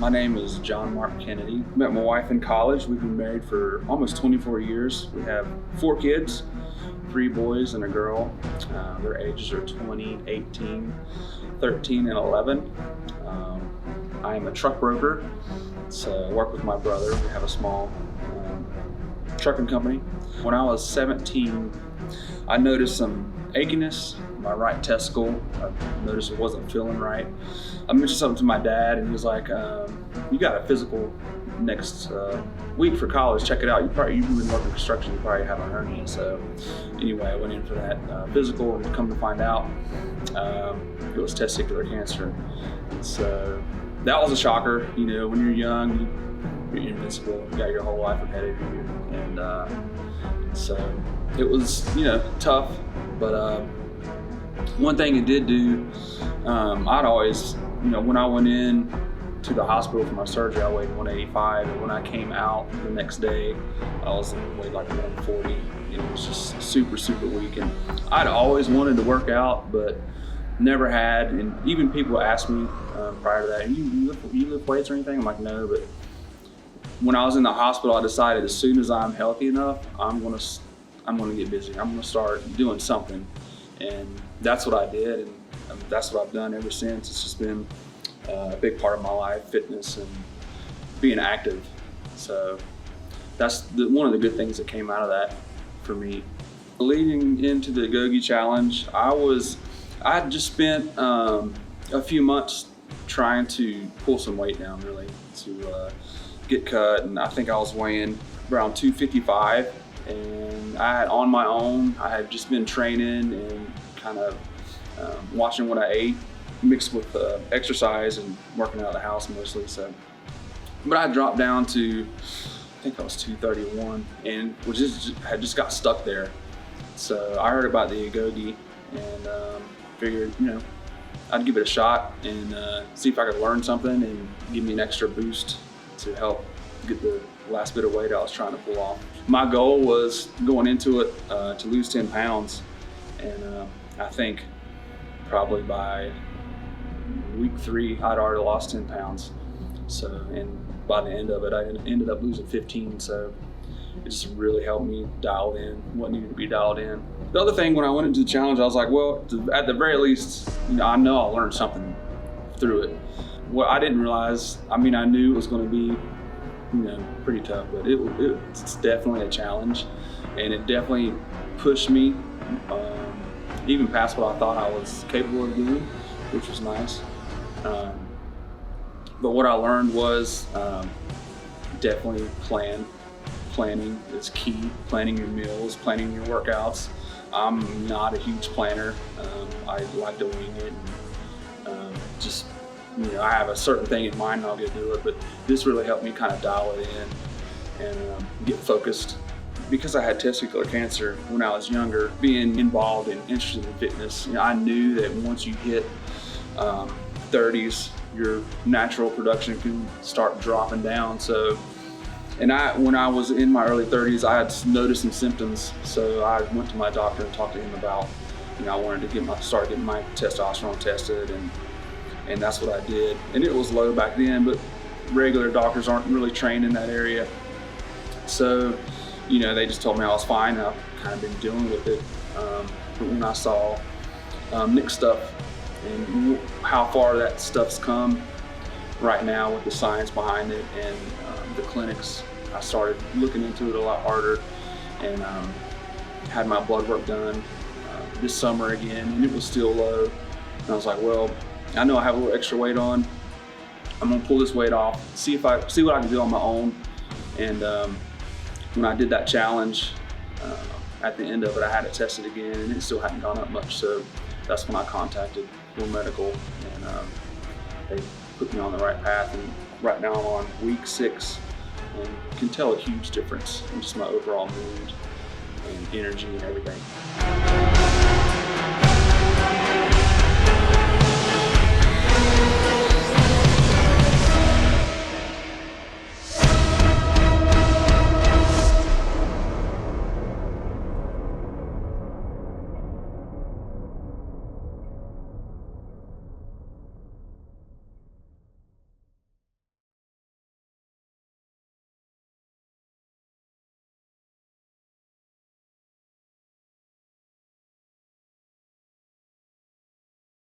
My name is John Mark Kennedy. Met my wife in college. We've been married for almost 24 years. We have 4 kids, 3 boys and a girl. Their ages are 20, 18, 13, and 11. I am a truck broker. So I work with my brother. We have a small trucking company. When I was 17, I noticed some achiness in my right testicle. I noticed it wasn't feeling right. I mentioned something to my dad, and he was like, you got a physical next week for college, check it out. You've been working construction, you probably have a hernia. So anyway, I went in for that physical, and come to find out, it was testicular cancer. So that was a shocker. You know, when you're young, you're invincible, you got your whole life ahead of you. And so it was, tough, but one thing it did do, I'd always, when I went in to the hospital for my surgery, I weighed 185, and when I came out the next day, I weighed like 140. It was just super, super weak, and I'd always wanted to work out, but never had. And even people asked me prior to that, you lift weights or anything? I'm like, no. But when I was in the hospital, I decided as soon as I'm healthy enough, I'm gonna get busy. I'm gonna start doing something, and that's what I did, and that's what I've done ever since. It's just been a big part of my life, fitness and being active. So that's one of the good things that came out of that for me. Leading into the Gogi challenge, I had just spent a few months trying to pull some weight down, really, to get cut, and I think I was weighing around 255, and on my own, I had just been training and kind of watching what I ate, mixed with exercise and working out of the house mostly. So, but I dropped down to, I think I was 231, and had just got stuck there. So I heard about the Agoge and figured, I'd give it a shot and see if I could learn something and give me an extra boost to help get the last bit of weight I was trying to pull off. My goal was going into it to lose 10 pounds, and I think probably by week 3, I'd already lost 10 pounds. So, and by the end of it, I ended up losing 15. So it just really helped me dial in what needed to be dialed in. The other thing, when I went into the challenge, I was like, well, at the very least, I know I'll learn something through it. What I didn't realize, I knew it was going to be, pretty tough, but it's definitely a challenge, and it definitely pushed me even past what I thought I was capable of doing, which was nice. But what I learned was definitely planning is key. Planning your meals, planning your workouts. I'm not a huge planner. I like to wing it. And, I have a certain thing in mind and I'll get do it, but this really helped me kind of dial it in and get focused. Because I had testicular cancer when I was younger, being involved and interested in fitness, I knew that once you hit 30s, your natural production can start dropping down. So, and when I was in my early 30s, I had noticed some symptoms. So I went to my doctor and talked to him about, I wanted to start getting my testosterone tested, and that's what I did. And it was low back then, but regular doctors aren't really trained in that area. So, they just told me I was fine, and I've kind of been dealing with it. But when I saw Nick's stuff and how far that stuff's come right now with the science behind it and the clinics, I started looking into it a lot harder, and had my blood work done this summer again, and it was still low. And I was like, well, I know I have a little extra weight on. I'm gonna pull this weight off, see what I can do on my own. And when I did that challenge, at the end of it, I had it tested again, and it still hadn't gone up much. So that's when I contacted Full Medical, and they put me on the right path. And right now I'm on week 6, and can tell a huge difference in just my overall mood and energy and everything.